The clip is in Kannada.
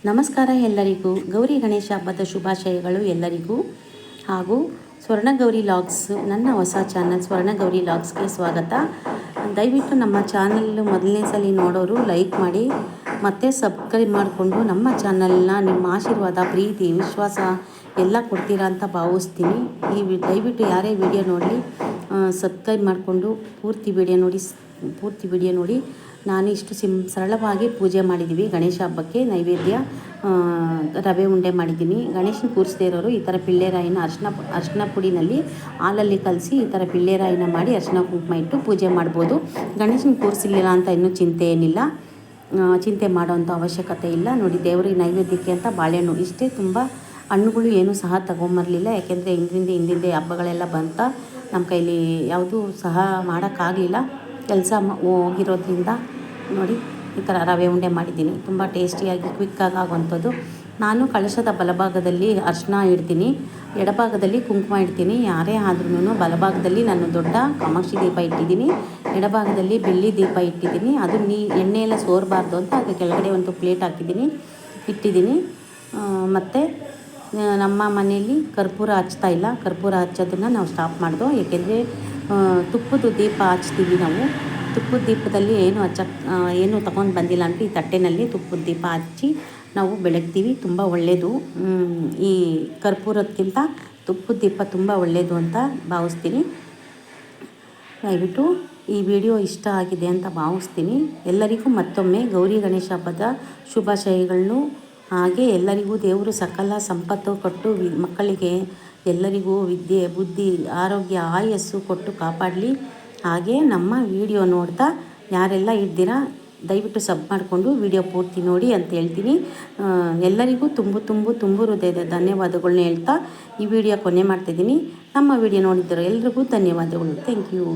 ನಮಸ್ಕಾರ ಎಲ್ಲರಿಗೂ. ಗೌರಿ ಗಣೇಶ ಹಬ್ಬದ ಶುಭಾಶಯಗಳು ಎಲ್ಲರಿಗೂ. ಹಾಗೂ ಸ್ವರ್ಣಗೌರಿ ಲಾಗ್ಸ್, ನನ್ನ ಹೊಸ ಚಾನಲ್ ಸ್ವರ್ಣಗೌರಿ ಲಾಗ್ಸ್ಗೆ ಸ್ವಾಗತ. ದಯವಿಟ್ಟು ನಮ್ಮ ಚಾನಲ್ ಮೊದಲನೇ ಸಲ ನೋಡೋರು ಲೈಕ್ ಮಾಡಿ ಮತ್ತು ಸಬ್ಸ್ಕ್ರೈಬ್ ಮಾಡಿಕೊಂಡು ನಮ್ಮ ಚಾನಲ್ನ ನಿಮ್ಮ ಆಶೀರ್ವಾದ, ಪ್ರೀತಿ, ವಿಶ್ವಾಸ ಎಲ್ಲ ಕೊಡ್ತೀರಾ ಅಂತ ಭಾವಿಸ್ತೀನಿ. ದಯವಿಟ್ಟು ಯಾರೇ ವಿಡಿಯೋ ನೋಡಲಿ ಸಬ್ಸ್ಕ್ರೈಬ್ ಮಾಡಿಕೊಂಡು ಪೂರ್ತಿ ವಿಡಿಯೋ ನೋಡಿ. ನಾನು ಇಷ್ಟು ಸರಳವಾಗಿ ಪೂಜೆ ಮಾಡಿದ್ದೀವಿ. ಗಣೇಶ ಹಬ್ಬಕ್ಕೆ ನೈವೇದ್ಯ ರವೆ ಉಂಡೆ ಮಾಡಿದ್ದೀನಿ. ಗಣೇಶನ ಕೂರಿಸದೇ ಇರೋರು ಈ ಥರ ಪಿಳ್ಳೆರಾಯಿನ ಅರಿಶಿನ ಪುಡಿನಲ್ಲಿ ಹಾಲಲ್ಲಿ ಕಲಸಿ ಈ ಥರ ಪಿಳ್ಳೆರಾಯಿನ ಮಾಡಿ ಅರಿಶಿನ ಕುಂಕುಮ ಇಟ್ಟು ಪೂಜೆ ಮಾಡ್ಬೋದು. ಗಣೇಶನ ಕೂರಿಸಿಲ್ಲ ಅಂತ ಇನ್ನೂ ಚಿಂತೆ ಏನಿಲ್ಲ, ಚಿಂತೆ ಮಾಡೋವಂಥ ಅವಶ್ಯಕತೆ ಇಲ್ಲ. ನೋಡಿ, ದೇವರಿಗೆ ನೈವೇದ್ಯಕ್ಕೆ ಅಂತ ಬಾಳೆಹಣ್ಣು ಇಷ್ಟೇ, ತುಂಬ ಹಣ್ಣುಗಳು ಏನೂ ಸಹ ತೊಗೊಂಬರಲಿಲ್ಲ. ಯಾಕೆಂದರೆ ಹಿಂದಿಂದೆ ಹಬ್ಬಗಳೆಲ್ಲ ಬಂತ, ನಮ್ಮ ಕೈಲಿ ಯಾವುದೂ ಸಹ ಮಾಡೋಕ್ಕಾಗಲಿಲ್ಲ, ಕೆಲಸ ಹೋಗಿರೋದ್ರಿಂದ. ನೋಡಿ, ಈ ಥರ ರವೆ ಉಂಡೆ ಮಾಡಿದ್ದೀನಿ. ತುಂಬ ಟೇಸ್ಟಿಯಾಗಿ ಕ್ವಿಕ್ಕಾಗಿ ಆಗುವಂಥದ್ದು. ನಾನು ಕಳಶದ ಬಲಭಾಗದಲ್ಲಿ ಅರಿಶಿನ ಇಡ್ತೀನಿ, ಎಡಭಾಗದಲ್ಲಿ ಕುಂಕುಮ ಇಡ್ತೀನಿ. ಯಾರೇ ಆದ್ರೂ ಬಲಭಾಗದಲ್ಲಿ ನಾನು ದೊಡ್ಡ ಕಾಮಾಕ್ಷಿ ದೀಪ ಇಟ್ಟಿದ್ದೀನಿ, ಎಡಭಾಗದಲ್ಲಿ ಬೆಳ್ಳಿ ದೀಪ ಇಟ್ಟಿದ್ದೀನಿ. ಅದು ಎಣ್ಣೆ ಎಲ್ಲ ಸೋರಬಾರ್ದು ಅಂತ ಅದರ ಕೆಳಗಡೆ ಒಂದು ಪ್ಲೇಟ್ ಇಟ್ಟಿದ್ದೀನಿ. ಮತ್ತು ನಮ್ಮ ಮನೆಯಲ್ಲಿ ಕರ್ಪೂರ ಹಚ್ತಾಯಿಲ್ಲ, ಕರ್ಪೂರ ಹಚ್ಚೋದನ್ನು ನಾವು ಸ್ಟಾಪ್ ಮಾಡಿದೋ. ಏಕೆಂದರೆ ತುಪ್ಪದ ದೀಪ ಹಚ್ತೀವಿ ನಾವು. ತುಪ್ಪದ ದೀಪದಲ್ಲಿ ಏನು ತಗೊಂಡು ಬಂದಿಲ್ಲ ಅಂತ ಈ ತಟ್ಟೆನಲ್ಲಿ ತುಪ್ಪದ ದೀಪ ಹಚ್ಚಿ ನಾವು ಬೆಳಗ್ತೀವಿ. ತುಂಬ ಒಳ್ಳೆಯದು. ಈ ಕರ್ಪೂರಕ್ಕಿಂತ ತುಪ್ಪದ ದೀಪ ತುಂಬ ಒಳ್ಳೆಯದು ಅಂತ ಭಾವಿಸ್ತೀನಿ. ದಯವಿಟ್ಟು ಈ ವಿಡಿಯೋ ಇಷ್ಟ ಆಗಿದೆ ಅಂತ ಭಾವಿಸ್ತೀನಿ. ಎಲ್ಲರಿಗೂ ಮತ್ತೊಮ್ಮೆ ಗೌರಿ ಗಣೇಶ ಹಬ್ಬದ ಶುಭಾಶಯಗಳನ್ನು. ಹಾಗೆ ಎಲ್ಲರಿಗೂ ದೇವರು ಸಕಲ ಸಂಪತ್ತು ಕೊಟ್ಟು ಮಕ್ಕಳಿಗೆ ಎಲ್ಲರಿಗೂ ವಿದ್ಯೆ, ಬುದ್ಧಿ, ಆರೋಗ್ಯ, ಆಯಸ್ಸು ಕೊಟ್ಟು ಕಾಪಾಡಲಿ. ಹಾಗೆ ನಮ್ಮ ವಿಡಿಯೋ ನೋಡ್ತಾ ಯಾರೆಲ್ಲ ಇದ್ದೀರಾ ದಯವಿಟ್ಟು ಸಬ್ ಮಾಡಿಕೊಂಡು ವಿಡಿಯೋ ಪೂರ್ತಿ ನೋಡಿ ಅಂತ ಹೇಳ್ತೀನಿ. ಎಲ್ಲರಿಗೂ ತುಂಬ ಹೃದಯದ ಧನ್ಯವಾದಗಳನ್ನ ಹೇಳ್ತಾ ಈ ವಿಡಿಯೋ ಕೊನೆ ಮಾಡ್ತಾಯಿದ್ದೀನಿ. ನಮ್ಮ ವಿಡಿಯೋ ನೋಡಿದ್ದರೋ ಎಲ್ರಿಗೂ ಧನ್ಯವಾದಗಳು. Thank you.